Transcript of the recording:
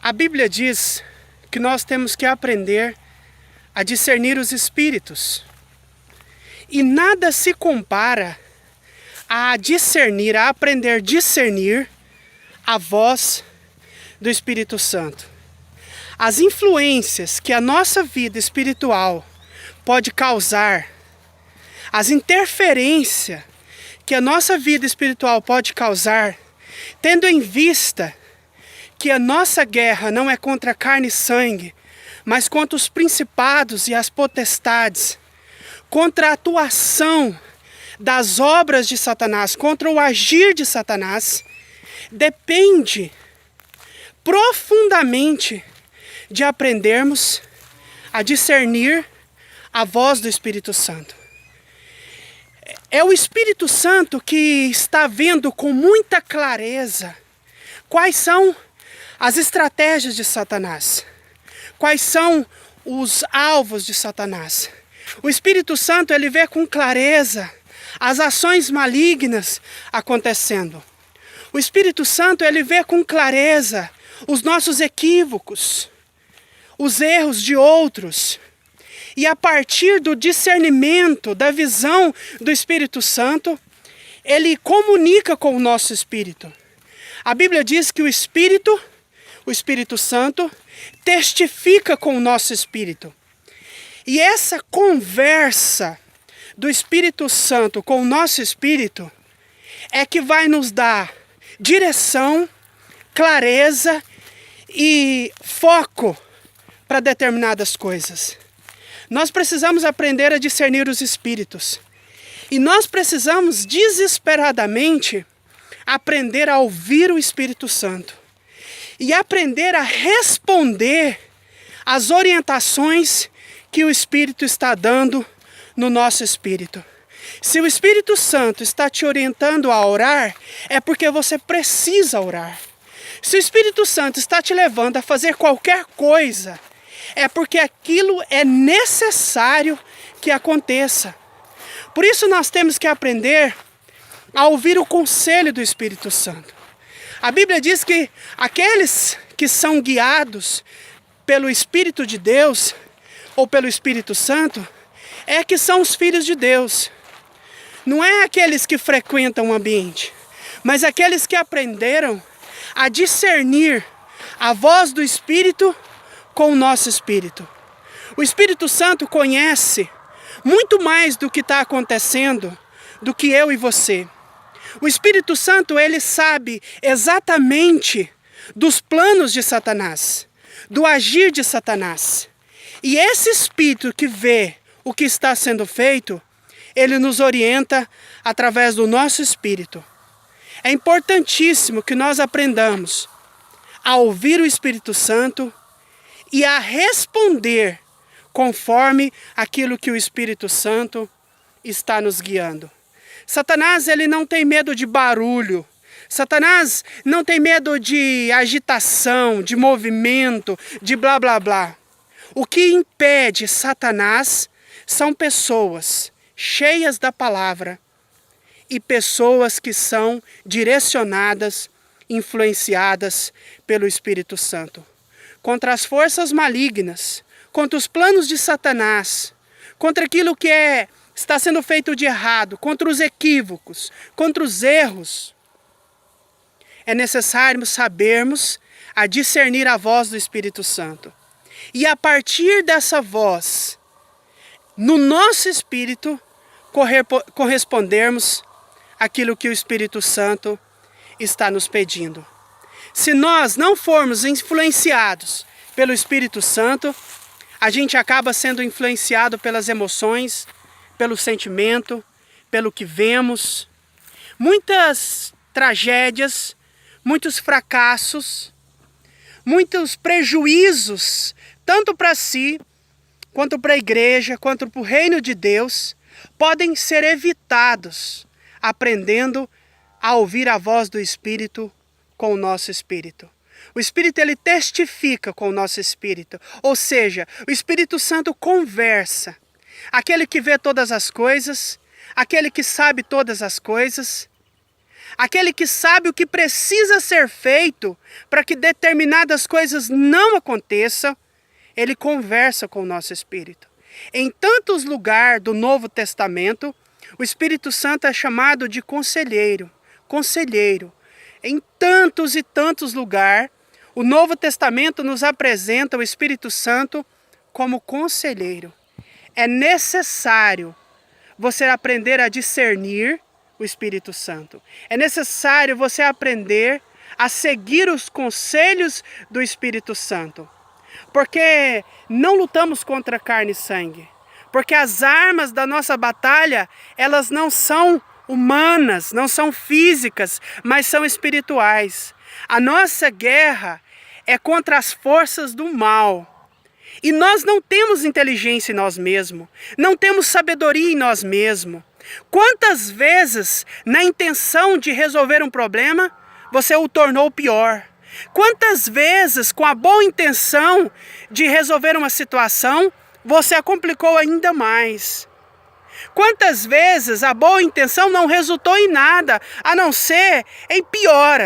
A Bíblia diz que nós temos que aprender a discernir os espíritos. E nada se compara a discernir, a aprender a discernir a voz do Espírito Santo. As influências que a nossa vida espiritual pode causar, as interferências que a nossa vida espiritual pode causar, tendo em vista que a nossa guerra não é contra carne e sangue, mas contra os principados e as potestades, contra a atuação das obras de Satanás, contra o agir de Satanás, depende profundamente de aprendermos a discernir a voz do Espírito Santo. É o Espírito Santo que está vendo com muita clareza quais são as estratégias de Satanás, quais são os alvos de Satanás. O Espírito Santo, ele vê com clareza as ações malignas acontecendo. O Espírito Santo, ele vê com clareza os nossos equívocos, os erros de outros. E a partir do discernimento, da visão do Espírito Santo, ele comunica com o nosso espírito. A Bíblia diz que o Espírito Santo, testifica com o nosso espírito. E essa conversa do Espírito Santo com o nosso espírito é que vai nos dar direção, clareza e foco para determinadas coisas. Nós precisamos aprender a discernir os espíritos. E nós precisamos desesperadamente aprender a ouvir o Espírito Santo. E aprender a responder às orientações que o Espírito está dando no nosso espírito. Se o Espírito Santo está te orientando a orar, é porque você precisa orar. Se o Espírito Santo está te levando a fazer qualquer coisa, é porque aquilo é necessário que aconteça. Por isso nós temos que aprender a ouvir o conselho do Espírito Santo. A Bíblia diz que aqueles que são guiados pelo Espírito de Deus, ou pelo Espírito Santo, é que são os filhos de Deus. Não é aqueles que frequentam o ambiente, mas aqueles que aprenderam a discernir a voz do Espírito com o nosso espírito. O Espírito Santo conhece muito mais do que está acontecendo do que eu e você. O Espírito Santo, ele sabe exatamente dos planos de Satanás, do agir de Satanás. E esse Espírito que vê o que está sendo feito, ele nos orienta através do nosso espírito. É importantíssimo que nós aprendamos a ouvir o Espírito Santo e a responder conforme aquilo que o Espírito Santo está nos guiando. Satanás, ele não tem medo de barulho. Satanás não tem medo de agitação, de movimento, de blá blá blá. O que impede Satanás são pessoas cheias da palavra e pessoas que são direcionadas, influenciadas pelo Espírito Santo. Contra as forças malignas, contra os planos de Satanás, contra aquilo que está sendo feito de errado, contra os equívocos, contra os erros. É necessário sabermos a discernir a voz do Espírito Santo. E a partir dessa voz, no nosso espírito, correspondermos àquilo que o Espírito Santo está nos pedindo. Se nós não formos influenciados pelo Espírito Santo, a gente acaba sendo influenciado pelas emoções, pelo sentimento, pelo que vemos. Muitas tragédias, muitos fracassos, muitos prejuízos, tanto para si, quanto para a igreja, quanto para o reino de Deus, podem ser evitados aprendendo a ouvir a voz do Espírito com o nosso espírito. O Espírito, ele testifica com o nosso espírito, ou seja, o Espírito Santo conversa. Aquele que vê todas as coisas, aquele que sabe todas as coisas, aquele que sabe o que precisa ser feito para que determinadas coisas não aconteçam, ele conversa com o nosso espírito. Em tantos lugares do Novo Testamento, o Espírito Santo é chamado de conselheiro. Conselheiro. Em tantos e tantos lugares, o Novo Testamento nos apresenta o Espírito Santo como conselheiro. É necessário você aprender a discernir o Espírito Santo. É necessário você aprender a seguir os conselhos do Espírito Santo. Porque não lutamos contra carne e sangue. Porque as armas da nossa batalha, elas não são humanas, não são físicas, mas são espirituais. A nossa guerra é contra as forças do mal. E nós não temos inteligência em nós mesmos, não temos sabedoria em nós mesmos. Quantas vezes, na intenção de resolver um problema, você o tornou pior? Quantas vezes, com a boa intenção de resolver uma situação, você a complicou ainda mais? Quantas vezes a boa intenção não resultou em nada, a não ser em pioras?